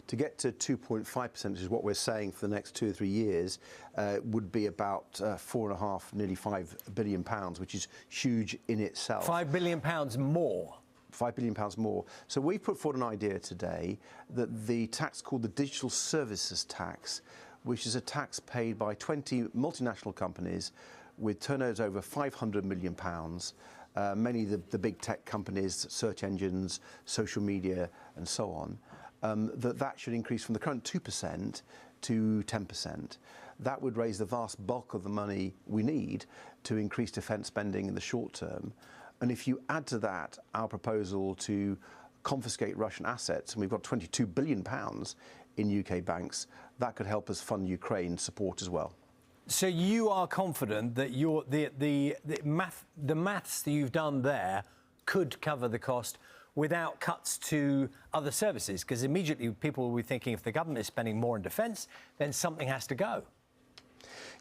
To get to 2.5%, which is what we're saying for the next 2 or 3 years, would be about 4.5, nearly £5 billion, which is huge in itself. £5 billion more? £5 billion more. So we put forward an idea today that the tax called the Digital Services Tax, which is a tax paid by 20 multinational companies with turnovers over £500 million, many of the big tech companies, search engines, social media, and so on, that should increase from the current 2% to 10%. That would raise the vast bulk of the money we need to increase defence spending in the short term. And if you add to that our proposal to confiscate Russian assets, and we've got £22 billion in UK banks, that could help us fund Ukraine support as well. So you are confident that the maths that you've done there could cover the cost without cuts to other services? Because immediately people will be thinking if the government is spending more on defence, then something has to go.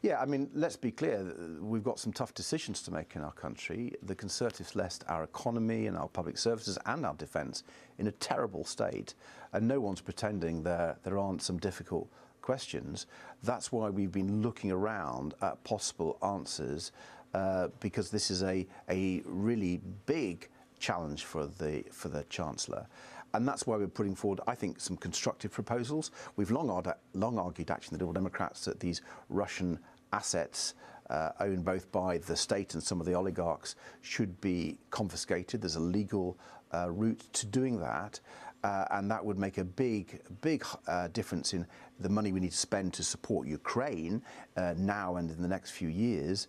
Yeah, I mean, let's be clear, we've got some tough decisions to make in our country. The Conservatives left our economy and our public services and our defence in a terrible state, and no one's pretending there aren't some difficult questions. That's why we've been looking around at possible answers, because this is a really big challenge for the Chancellor. And that's why we're putting forward, I think, some constructive proposals. We've long argued, actually, the Liberal Democrats, that these Russian assets owned both by the state and some of the oligarchs should be confiscated. There's a legal route to doing that, and that would make a big difference in the money we need to spend to support Ukraine now and in the next few years.